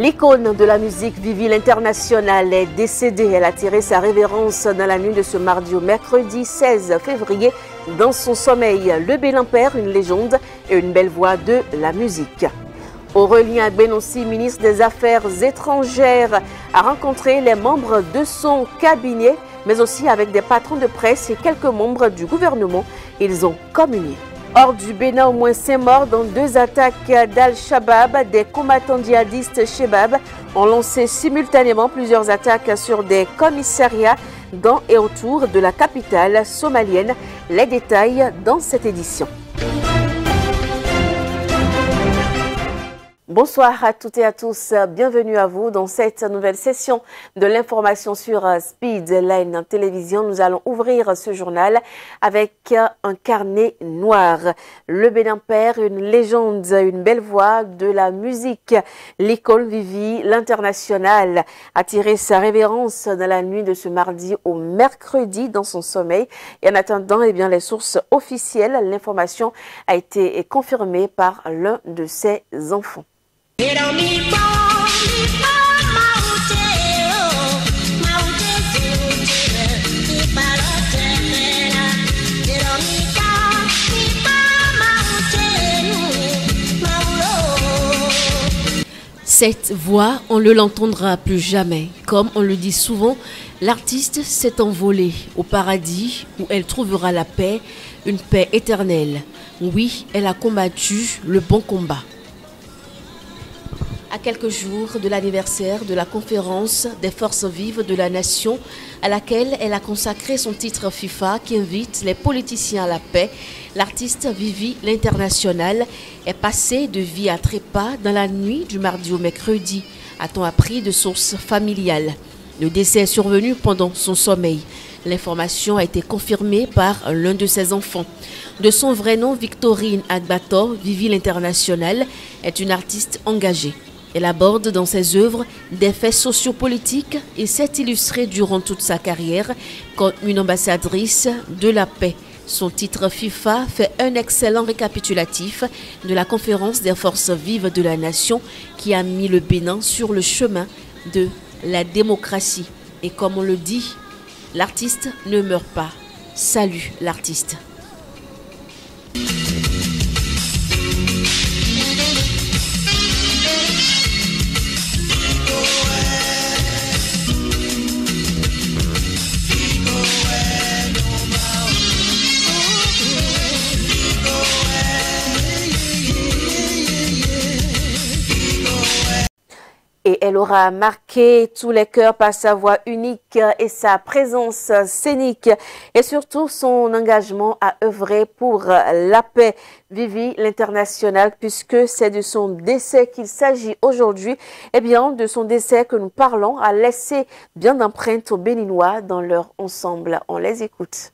L'icône de la musique Vivi l'International est décédée. Elle a tiré sa révérence dans la nuit de ce mardi au mercredi 16 février dans son sommeil. Le Bénin-Père, une légende et une belle voix de la musique. Aurélien Benossi, ministre des Affaires étrangères, a rencontré les membres de son cabinet, mais aussi avec des patrons de presse et quelques membres du gouvernement. Ils ont communié. Hors du Bénin, au moins 5 morts dans 2 attaques d'Al-Shabaab. Des combattants djihadistes Shebab ont lancé simultanément plusieurs attaques sur des commissariats dans et autour de la capitale somalienne. Les détails dans cette édition. Bonsoir à toutes et à tous, bienvenue à vous dans cette nouvelle session de l'information sur Speedline Télévision. Nous allons ouvrir ce journal avec un carnet noir. Le Bénin-Père, une légende, une belle voix de la musique. L'école Vivi l'International a tiré sa révérence dans la nuit de ce mardi au mercredi dans son sommeil. Et en attendant, les sources officielles, l'information a été confirmée par l'un de ses enfants. Cette voix, on ne l'entendra plus jamais. Comme on le dit souvent, l'artiste s'est envolée au paradis où elle trouvera la paix, une paix éternelle. Oui, elle a combattu le bon combat. À quelques jours de l'anniversaire de la conférence des forces vives de la nation, à laquelle elle a consacré son titre FIFA qui invite les politiciens à la paix, l'artiste Vivi l'International est passée de vie à trépas dans la nuit du mardi au mercredi, a-t-on appris de sources familiales. Le décès est survenu pendant son sommeil. L'information a été confirmée par l'un de ses enfants. De son vrai nom, Victorine Agbator, Vivi l'International est une artiste engagée. Elle aborde dans ses œuvres des faits sociopolitiques et s'est illustrée durant toute sa carrière comme une ambassadrice de la paix. Son titre FIFA fait un excellent récapitulatif de la conférence des forces vives de la nation qui a mis le Bénin sur le chemin de la démocratie. Et comme on le dit, l'artiste ne meurt pas. Salut l'artiste. Et elle aura marqué tous les cœurs par sa voix unique et sa présence scénique et surtout son engagement à œuvrer pour la paix. Vivi l'International, puisque c'est de son décès qu'il s'agit aujourd'hui, de son décès que nous parlons, a laissé bien d'empreintes aux Béninois dans leur ensemble. On les écoute.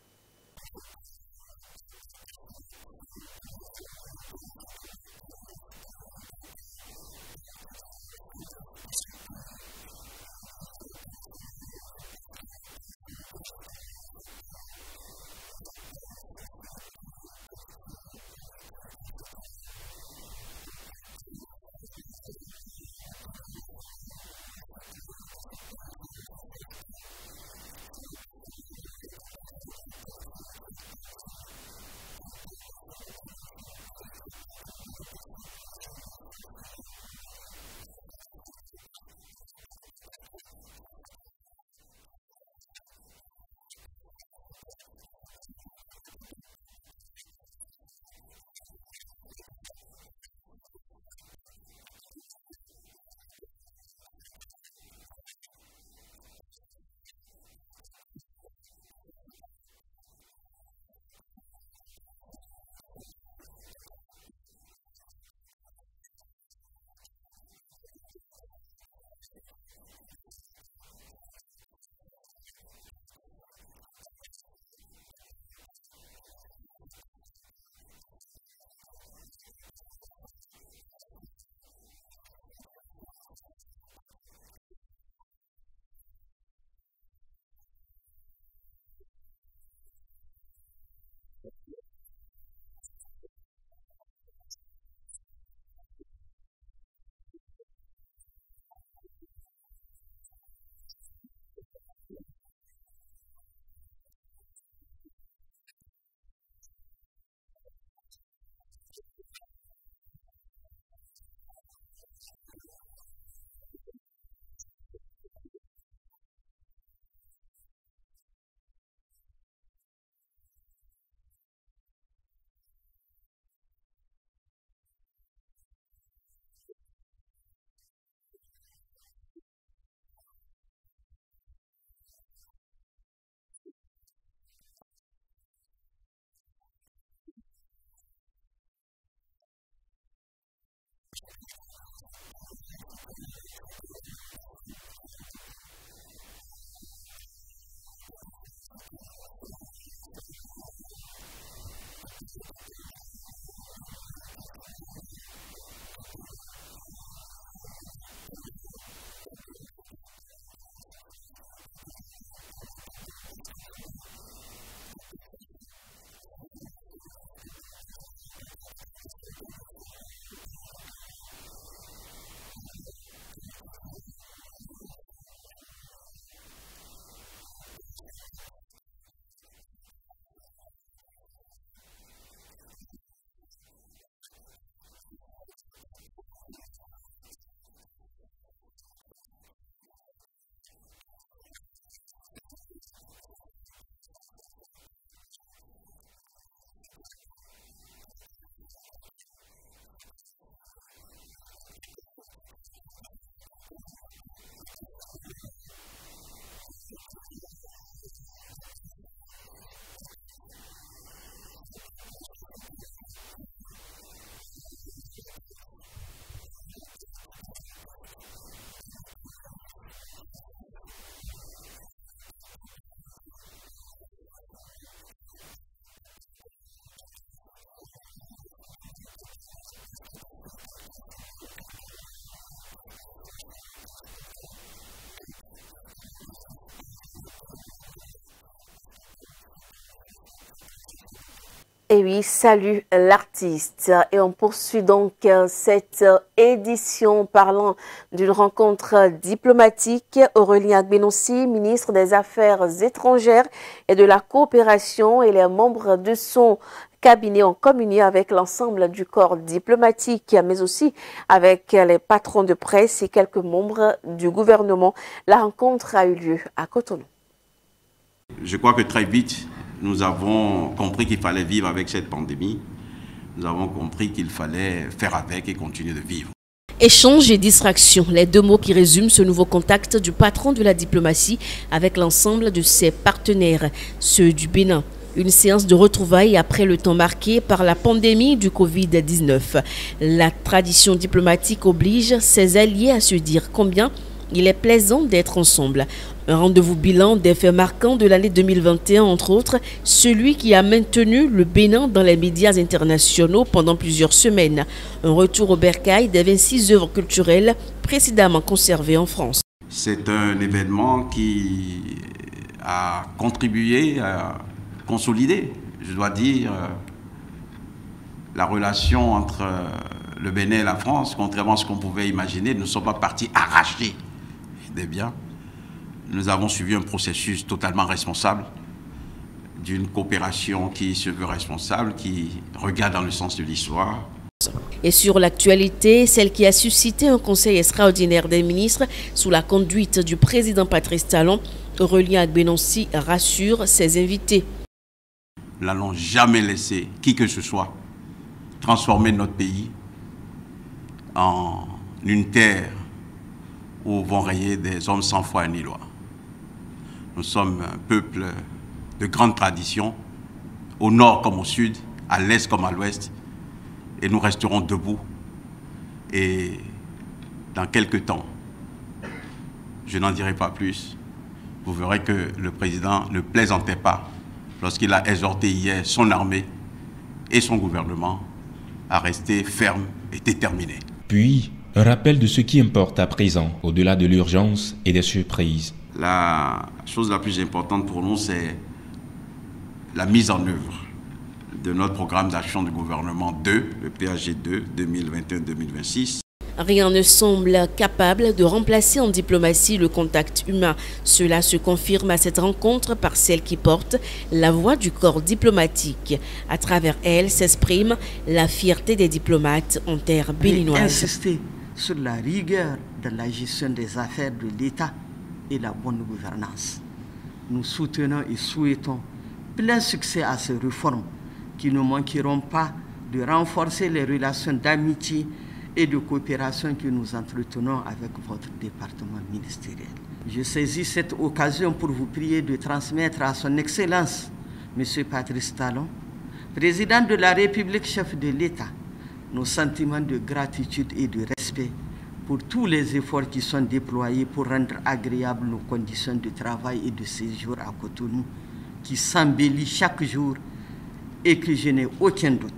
Et oui, salut l'artiste. Et on poursuit donc cette édition parlant d'une rencontre diplomatique. Aurélien Agbenossi, ministre des Affaires étrangères et de la coopération, et les membres de son cabinet ont communié avec l'ensemble du corps diplomatique, mais aussi avec les patrons de presse et quelques membres du gouvernement. La rencontre a eu lieu à Cotonou. Je crois que très vite, nous avons compris qu'il fallait vivre avec cette pandémie. Nous avons compris qu'il fallait faire avec et continuer de vivre. Échange et distraction, les deux mots qui résument ce nouveau contact du patron de la diplomatie avec l'ensemble de ses partenaires, ceux du Bénin. Une séance de retrouvailles après le temps marqué par la pandémie du Covid-19. La tradition diplomatique oblige ses alliés à se dire combien il est plaisant d'être ensemble. Un rendez-vous bilan des faits marquants de l'année 2021, entre autres, celui qui a maintenu le Bénin dans les médias internationaux pendant plusieurs semaines. Un retour au bercail des 26 œuvres culturelles précédemment conservées en France. C'est un événement qui a contribué à consolider, je dois dire, la relation entre le Bénin et la France. Contrairement à ce qu'on pouvait imaginer, nous ne sommes pas partis arracher des biens. Nous avons suivi un processus totalement responsable, d'une coopération qui se veut responsable, qui regarde dans le sens de l'histoire. Et sur l'actualité, celle qui a suscité un conseil extraordinaire des ministres sous la conduite du président Patrice Talon, Aurélien Agbenossi rassure ses invités. Nous n'allons jamais laisser qui que ce soit transformer notre pays en une terre où vont régner des hommes sans foi ni loi. Nous sommes un peuple de grande tradition, au nord comme au sud, à l'est comme à l'ouest, et nous resterons debout. Et dans quelques temps, je n'en dirai pas plus, vous verrez que le président ne plaisantait pas lorsqu'il a exhorté hier son armée et son gouvernement à rester fermes et déterminés. Puis, un rappel de ce qui importe à présent, au-delà de l'urgence et des surprises. La chose la plus importante pour nous, c'est la mise en œuvre de notre programme d'action du gouvernement 2, le PAG 2, 2021-2026. Rien ne semble capable de remplacer en diplomatie le contact humain. Cela se confirme à cette rencontre par celle qui porte la voix du corps diplomatique. À travers elle s'exprime la fierté des diplomates en terre béninoise. Insister sur la rigueur de la gestion des affaires de l'État et la bonne gouvernance. Nous soutenons et souhaitons plein succès à ces réformes qui ne manqueront pas de renforcer les relations d'amitié et de coopération que nous entretenons avec votre département ministériel. Je saisis cette occasion pour vous prier de transmettre à son Excellence, M. Patrice Talon, président de la République, chef de l'État, nos sentiments de gratitude et de respect pour tous les efforts qui sont déployés pour rendre agréables nos conditions de travail et de séjour à Cotonou, qui s'embellit chaque jour, et que je n'ai aucun doute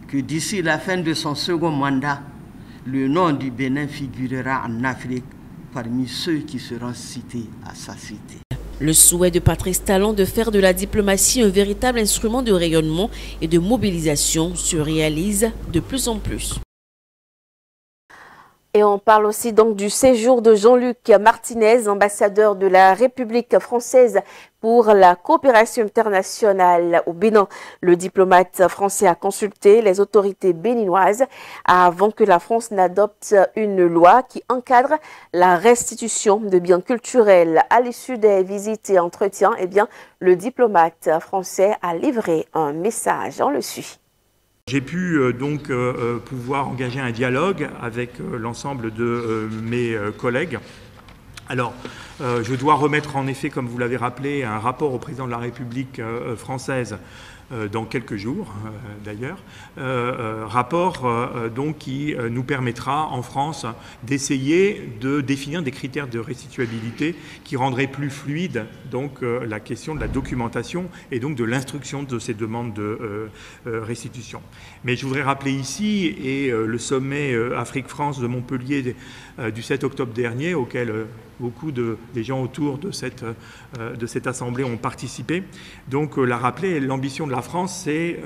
que d'ici la fin de son second mandat, le nom du Bénin figurera en Afrique parmi ceux qui seront cités à sa cité. Le souhait de Patrice Talon de faire de la diplomatie un véritable instrument de rayonnement et de mobilisation se réalise de plus en plus. Et on parle aussi donc du séjour de Jean-Luc Martinez, ambassadeur de la République française pour la coopération internationale au Bénin. Le diplomate français a consulté les autorités béninoises avant que la France n'adopte une loi qui encadre la restitution de biens culturels. À l'issue des visites et entretiens, eh bien, le diplomate français a livré un message. On le suit. J'ai pu pouvoir engager un dialogue avec l'ensemble de mes collègues. Alors, je dois remettre en effet, comme vous l'avez rappelé, un rapport au président de la République française dans quelques jours d'ailleurs, rapport donc qui nous permettra en France d'essayer de définir des critères de restituabilité qui rendraient plus fluide donc la question de la documentation et donc de l'instruction de ces demandes de restitution. Mais je voudrais rappeler ici et le sommet Afrique-France de Montpellier du 7 octobre dernier auquel beaucoup de les gens autour de cette assemblée ont participé. Donc, l'a rappelé, l'ambition de la France, c'est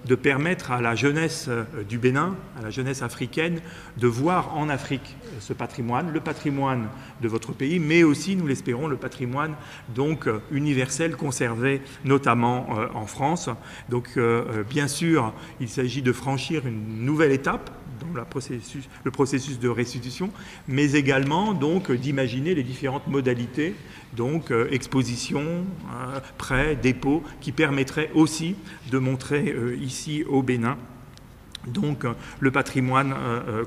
de permettre à la jeunesse du Bénin, à la jeunesse africaine, de voir en Afrique ce patrimoine, le patrimoine de votre pays, mais aussi, nous l'espérons, le patrimoine donc universel conservé notamment en France. Donc, bien sûr, il s'agit de franchir une nouvelle étape dans le processus de restitution, mais également donc d'imaginer les différentes modalités, donc exposition, prêt, dépôt, qui permettraient aussi de montrer ici au Bénin donc le patrimoine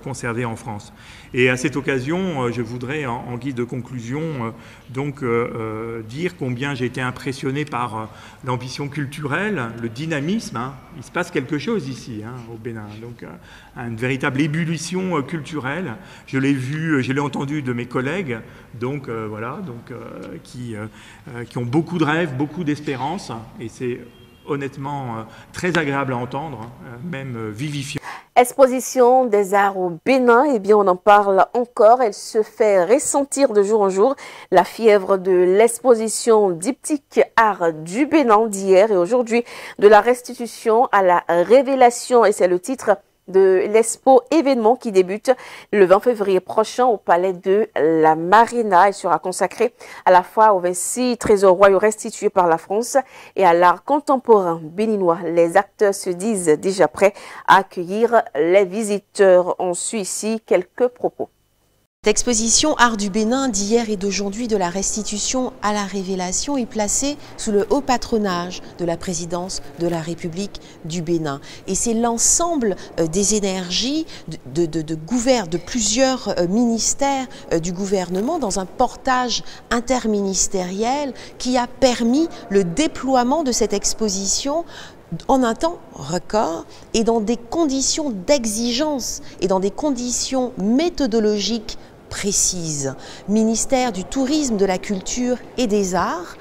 conservé en France. Et à cette occasion, je voudrais, en guise de conclusion, donc dire combien j'ai été impressionné par l'ambition culturelle, le dynamisme. Hein. Il se passe quelque chose ici, hein, au Bénin. Donc une véritable ébullition culturelle. Je l'ai vu, je l'ai entendu de mes collègues, donc voilà, donc qui ont beaucoup de rêves, beaucoup d'espérances, et c'est honnêtement très agréable à entendre, même vivifiant. Exposition des arts au Bénin, eh bien on en parle encore, elle se fait ressentir de jour en jour. La fièvre de l'exposition diptyque art du Bénin d'hier et aujourd'hui, de la restitution à la révélation, et c'est le titre de l'expo événement qui débute le 20 février prochain au palais de la Marina. Il sera consacré à la fois aux 26 trésors royaux restitués par la France et à l'art contemporain béninois. Les acteurs se disent déjà prêts à accueillir les visiteurs. On suit ici quelques propos. L'exposition Art du Bénin d'hier et d'aujourd'hui de la restitution à la révélation est placée sous le haut patronage de la présidence de la République du Bénin. Et c'est l'ensemble des énergies de plusieurs ministères du gouvernement dans un portage interministériel qui a permis le déploiement de cette exposition en un temps record et dans des conditions d'exigence et dans des conditions méthodologiques précises. Ministère du Tourisme, de la Culture et des Arts,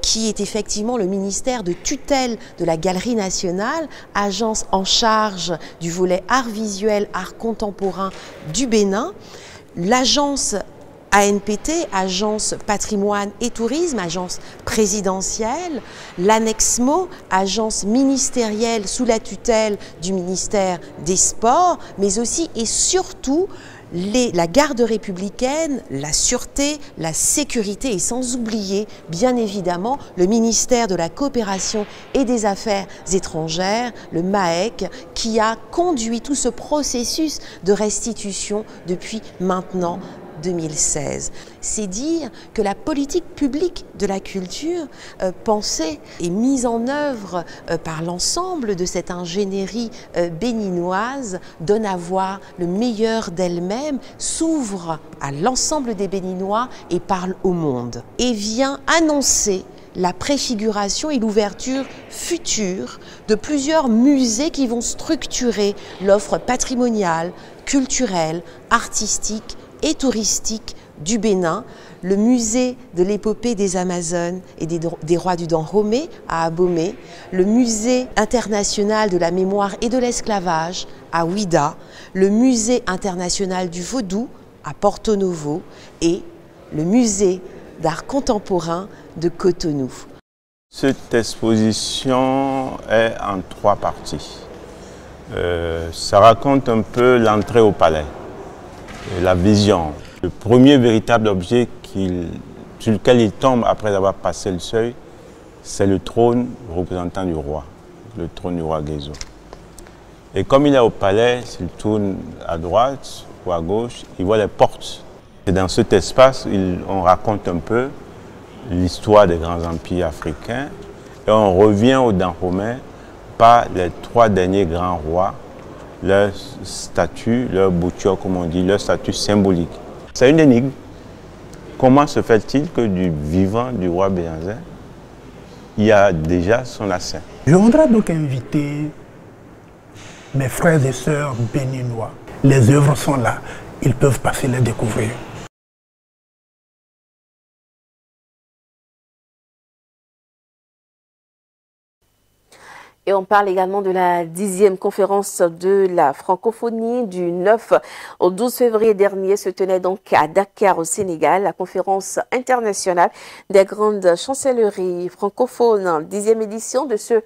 qui est effectivement le ministère de tutelle de la Galerie nationale, agence en charge du volet art visuel, art contemporain du Bénin, l'agence ANPT, Agence Patrimoine et Tourisme, agence présidentielle, l'ANEXMO, agence ministérielle sous la tutelle du ministère des Sports, mais aussi et surtout la garde républicaine, la sûreté, la sécurité et sans oublier bien évidemment le ministère de la Coopération et des Affaires étrangères, le MAEC, qui a conduit tout ce processus de restitution depuis maintenant 2016. C'est dire que la politique publique de la culture pensée et mise en œuvre par l'ensemble de cette ingénierie béninoise donne à voir le meilleur d'elle-même, s'ouvre à l'ensemble des Béninois et parle au monde. Et vient annoncer la préfiguration et l'ouverture future de plusieurs musées qui vont structurer l'offre patrimoniale, culturelle, artistique et touristique du Bénin, le musée de l'épopée des Amazones et des rois du Dahomey à Abomey, le musée international de la mémoire et de l'esclavage à Ouida, le musée international du vaudou à Porto Novo et le musée d'art contemporain de Cotonou. Cette exposition est en 3 parties. Ça raconte un peu l'entrée au palais. La vision. Le premier véritable objet sur lequel il tombe après avoir passé le seuil, c'est le trône représentant du roi, le trône du roi Guézo. Et comme il est au palais, s'il tourne à droite ou à gauche, il voit les portes. Et dans cet espace, on raconte un peu l'histoire des grands empires africains et on revient au Dahomey par les 3 derniers grands rois, leur statut, leur bouture, comme on dit, leur statut symbolique. C'est une énigme. Comment se fait-il que du vivant du roi Béhanzin, il y a déjà son assain? Je voudrais donc inviter mes frères et sœurs béninois. Les œuvres sont là, ils peuvent passer les découvrir. Et on parle également de la 10e conférence de la francophonie du 9 au 12 février dernier se tenait donc à Dakar au Sénégal, la conférence internationale des grandes chancelleries francophones, 10e édition de ce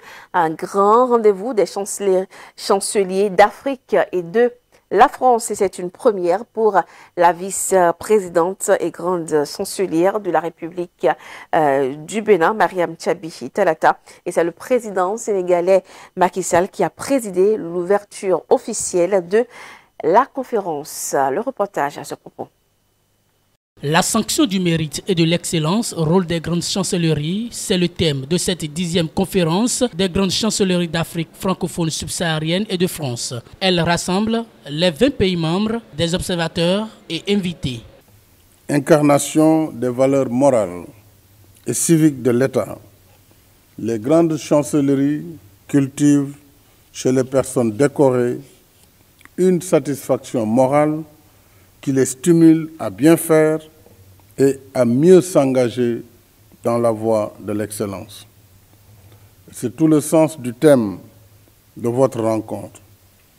grand rendez-vous des chanceliers d'Afrique et de la France, et c'est une première pour la vice-présidente et grande chancelière de la République du Bénin, Mariam Tchabi Talata. Et c'est le président sénégalais Macky Sall qui a présidé l'ouverture officielle de la conférence. Le reportage à ce propos. La sanction du mérite et de l'excellence, rôle des grandes chancelleries, c'est le thème de cette 10e conférence des grandes chancelleries d'Afrique francophone subsaharienne et de France. Elle rassemble les 20 pays membres, des observateurs et invités. Incarnation des valeurs morales et civiques de l'État, les grandes chancelleries cultivent chez les personnes décorées une satisfaction morale qui les stimule à bien faire et à mieux s'engager dans la voie de l'excellence. C'est tout le sens du thème de votre rencontre.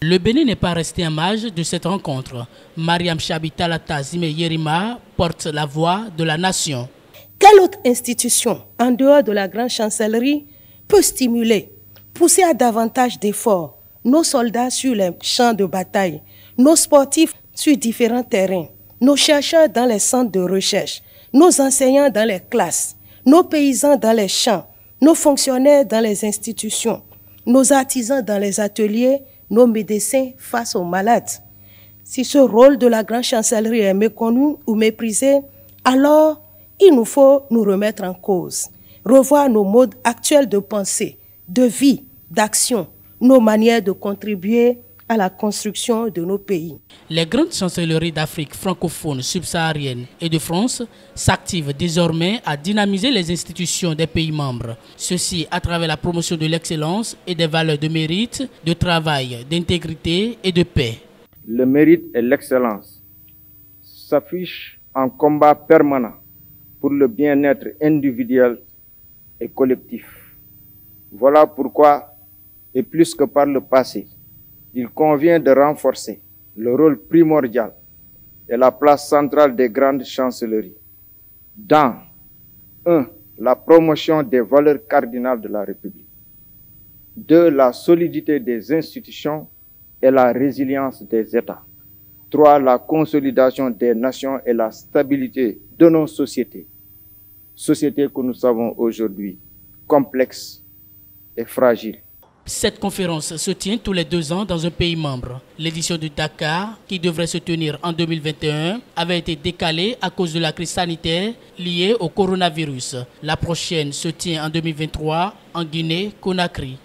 Le Bénin n'est pas resté en marge de cette rencontre. Mariam Tchabi Talata Zime Yerima porte la voix de la nation. Quelle autre institution, en dehors de la grande chancellerie, peut stimuler, pousser à davantage d'efforts nos soldats sur les champs de bataille, nos sportifs sur différents terrains, nos chercheurs dans les centres de recherche, nos enseignants dans les classes, nos paysans dans les champs, nos fonctionnaires dans les institutions, nos artisans dans les ateliers, nos médecins face aux malades. Si ce rôle de la grande chancellerie est méconnu ou méprisé, alors il nous faut nous remettre en cause, revoir nos modes actuels de pensée, de vie, d'action, nos manières de contribuer à la construction de nos pays. Les grandes chancelleries d'Afrique francophone subsaharienne et de France s'activent désormais à dynamiser les institutions des pays membres. Ceci à travers la promotion de l'excellence et des valeurs de mérite, de travail, d'intégrité et de paix. Le mérite et l'excellence s'affichent en combat permanent pour le bien-être individuel et collectif. Voilà pourquoi, et plus que par le passé, il convient de renforcer le rôle primordial et la place centrale des grandes chancelleries dans 1. La promotion des valeurs cardinales de la République, 2. La solidité des institutions et la résilience des États, 3. La consolidation des nations et la stabilité de nos sociétés, sociétés que nous savons aujourd'hui complexes et fragiles. Cette conférence se tient tous les 2 ans dans un pays membre. L'édition de Dakar, qui devrait se tenir en 2021, avait été décalée à cause de la crise sanitaire liée au coronavirus. La prochaine se tient en 2023 en Guinée-Conakry.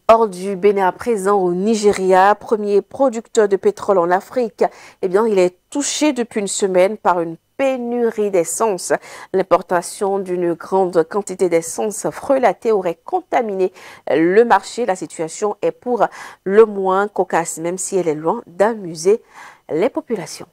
Hors du Bénin à présent, au Nigeria, premier producteur de pétrole en Afrique, eh bien, il est touché depuis une semaine par une pénurie d'essence. L'importation d'une grande quantité d'essence frelatée aurait contaminé le marché. La situation est pour le moins cocasse, même si elle est loin d'amuser les populations.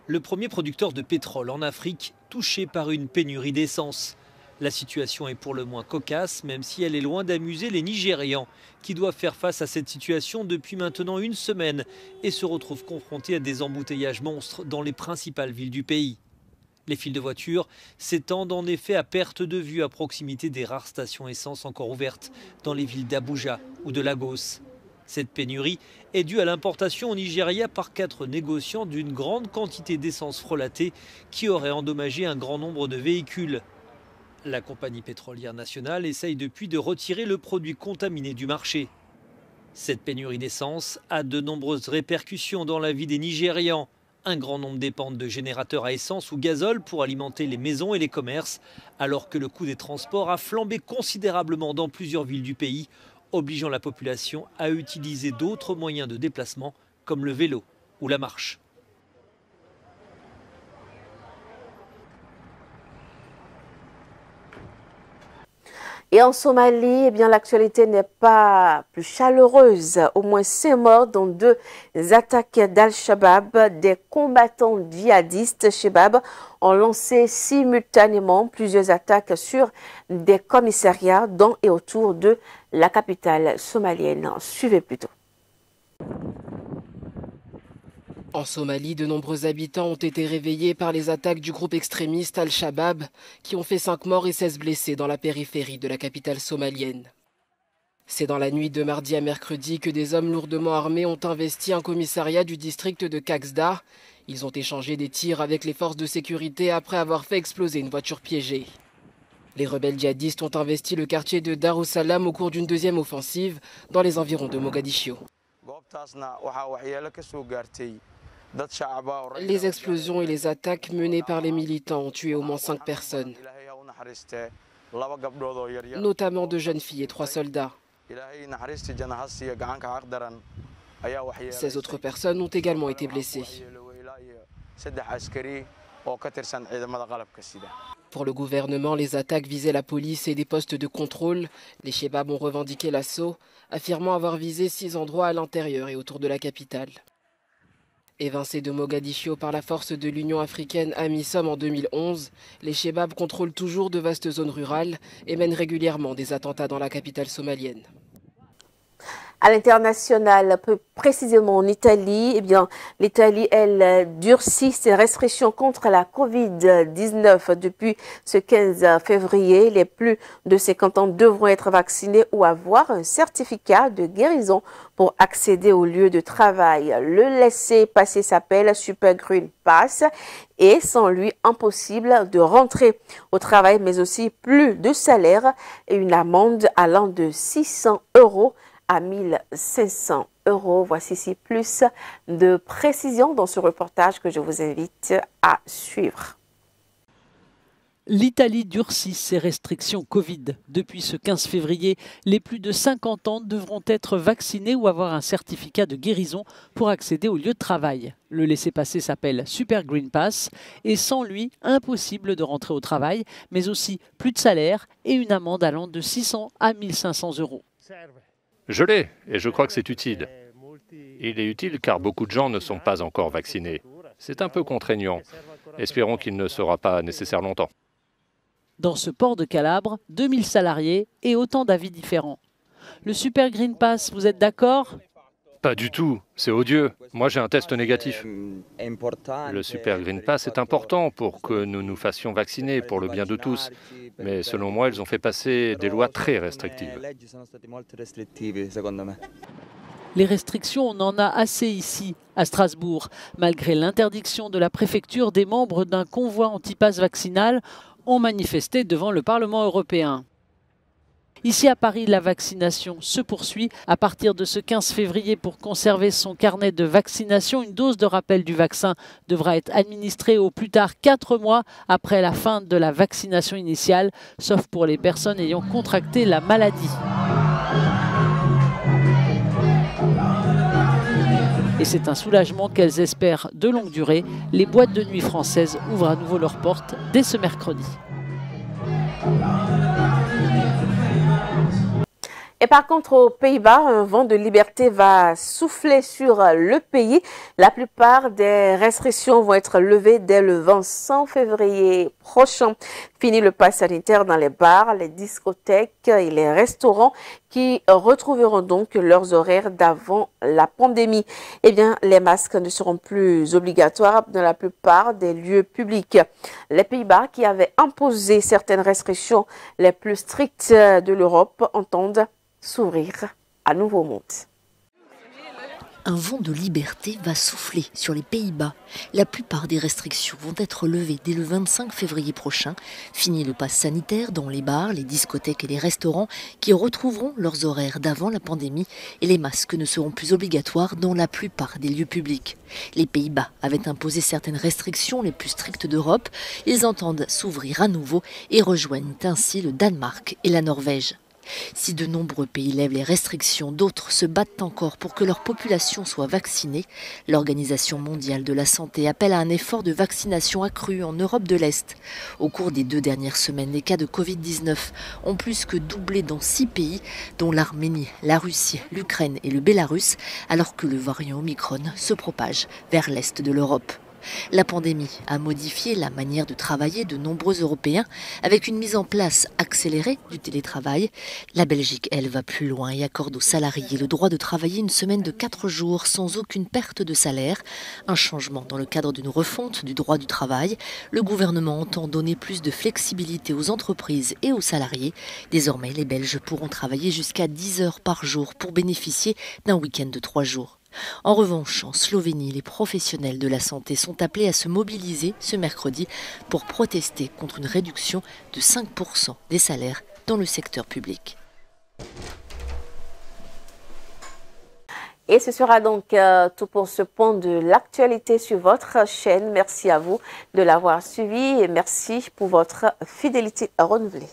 Le premier producteur de pétrole en Afrique touché par une pénurie d'essence. La situation est pour le moins cocasse, même si elle est loin d'amuser les Nigérians, qui doivent faire face à cette situation depuis maintenant une semaine et se retrouvent confrontés à des embouteillages monstres dans les principales villes du pays. Les files de voitures s'étendent en effet à perte de vue à proximité des rares stations essence encore ouvertes dans les villes d'Abuja ou de Lagos. Cette pénurie est due à l'importation au Nigeria par 4 négociants d'une grande quantité d'essence frelatée qui aurait endommagé un grand nombre de véhicules. La compagnie pétrolière nationale essaye depuis de retirer le produit contaminé du marché. Cette pénurie d'essence a de nombreuses répercussions dans la vie des Nigérians. Un grand nombre dépendent de générateurs à essence ou gazole pour alimenter les maisons et les commerces, alors que le coût des transports a flambé considérablement dans plusieurs villes du pays, obligeant la population à utiliser d'autres moyens de déplacement comme le vélo ou la marche. Et en Somalie, eh bien, l'actualité n'est pas plus chaleureuse. Au moins 5 morts dans 2 attaques d'Al-Shabaab. Des combattants djihadistes Shebab ont lancé simultanément plusieurs attaques sur des commissariats dans et autour de la capitale somalienne. Suivez plutôt. En Somalie, de nombreux habitants ont été réveillés par les attaques du groupe extrémiste Al-Shabaab qui ont fait 5 morts et 16 blessés dans la périphérie de la capitale somalienne. C'est dans la nuit de mardi à mercredi que des hommes lourdement armés ont investi un commissariat du district de Kaxda. Ils ont échangé des tirs avec les forces de sécurité après avoir fait exploser une voiture piégée. Les rebelles djihadistes ont investi le quartier de Darussalam au cours d'une deuxième offensive dans les environs de Mogadiscio. Les explosions et les attaques menées par les militants ont tué au moins 5 personnes, notamment 2 jeunes filles et 3 soldats. 16 autres personnes ont également été blessées. Pour le gouvernement, les attaques visaient la police et des postes de contrôle. Les Shebab ont revendiqué l'assaut, affirmant avoir visé 6 endroits à l'intérieur et autour de la capitale. Évincés de Mogadiscio par la force de l'Union africaine AMISOM en 2011, les Shebab contrôlent toujours de vastes zones rurales et mènent régulièrement des attentats dans la capitale somalienne. À l'international, plus précisément en Italie, eh bien, l'Italie, elle durcit ses restrictions contre la Covid-19 depuis ce 15 février. Les plus de 50 ans devront être vaccinés ou avoir un certificat de guérison pour accéder au lieu de travail. Le laissez-passer s'appelle Super Green Pass et sans lui, impossible de rentrer au travail, mais aussi plus de salaire et une amende allant de 600 € à 1500 €. Voici ici plus de précisions dans ce reportage que je vous invite à suivre. L'Italie durcit ses restrictions Covid. Depuis ce 15 février, les plus de 50 ans devront être vaccinés ou avoir un certificat de guérison pour accéder au lieu de travail. Le laissez-passer s'appelle Super Green Pass et sans lui, impossible de rentrer au travail, mais aussi plus de salaire et une amende allant de 600 à 1500 €. Je l'ai et je crois que c'est utile. Il est utile car beaucoup de gens ne sont pas encore vaccinés. C'est un peu contraignant. Espérons qu'il ne sera pas nécessaire longtemps. Dans ce port de Calabre, 2000 salariés et autant d'avis différents. Le Super Green Pass, vous êtes d'accord ? Pas du tout, c'est odieux. Moi j'ai un test négatif. Le Super Green Pass est important pour que nous nous fassions vacciner pour le bien de tous. Mais selon moi, ils ont fait passer des lois très restrictives. Les restrictions, on en a assez ici, à Strasbourg. Malgré l'interdiction de la préfecture, des membres d'un convoi anti-pass vaccinal ont manifesté devant le Parlement européen. Ici à Paris, la vaccination se poursuit. À partir de ce 15 février, pour conserver son carnet de vaccination, une dose de rappel du vaccin devra être administrée au plus tard 4 mois après la fin de la vaccination initiale, sauf pour les personnes ayant contracté la maladie. Et c'est un soulagement qu'elles espèrent de longue durée. Les boîtes de nuit françaises ouvrent à nouveau leurs portes dès ce mercredi. Et par contre, aux Pays-Bas, un vent de liberté va souffler sur le pays. La plupart des restrictions vont être levées dès le 25 février prochain. Fini le pass sanitaire dans les bars, les discothèques et les restaurants qui retrouveront donc leurs horaires d'avant la pandémie. Eh bien, les masques ne seront plus obligatoires dans la plupart des lieux publics. Les Pays-Bas, qui avaient imposé certaines restrictions les plus strictes de l'Europe, entendent s'ouvrir à nouveau monde. Un vent de liberté va souffler sur les Pays-Bas. La plupart des restrictions vont être levées dès le 25 février prochain. Fini le pass sanitaire dans les bars, les discothèques et les restaurants qui retrouveront leurs horaires d'avant la pandémie et les masques ne seront plus obligatoires dans la plupart des lieux publics. Les Pays-Bas avaient imposé certaines restrictions les plus strictes d'Europe. Ils entendent s'ouvrir à nouveau et rejoignent ainsi le Danemark et la Norvège. Si de nombreux pays lèvent les restrictions, d'autres se battent encore pour que leur population soit vaccinée. L'Organisation mondiale de la santé appelle à un effort de vaccination accru en Europe de l'Est. Au cours des 2 dernières semaines, les cas de Covid-19 ont plus que doublé dans 6 pays, dont l'Arménie, la Russie, l'Ukraine et le Bélarus, alors que le variant Omicron se propage vers l'Est de l'Europe. La pandémie a modifié la manière de travailler de nombreux Européens avec une mise en place accélérée du télétravail. La Belgique, elle, va plus loin et accorde aux salariés le droit de travailler une semaine de 4 jours sans aucune perte de salaire. Un changement dans le cadre d'une refonte du droit du travail. Le gouvernement entend donner plus de flexibilité aux entreprises et aux salariés. Désormais, les Belges pourront travailler jusqu'à 10 heures par jour pour bénéficier d'un week-end de 3 jours. En revanche, en Slovénie, les professionnels de la santé sont appelés à se mobiliser ce mercredi pour protester contre une réduction de 5% des salaires dans le secteur public. Et ce sera donc tout pour ce point de l'actualité sur votre chaîne. Merci à vous de l'avoir suivi et merci pour votre fidélité renouvelée.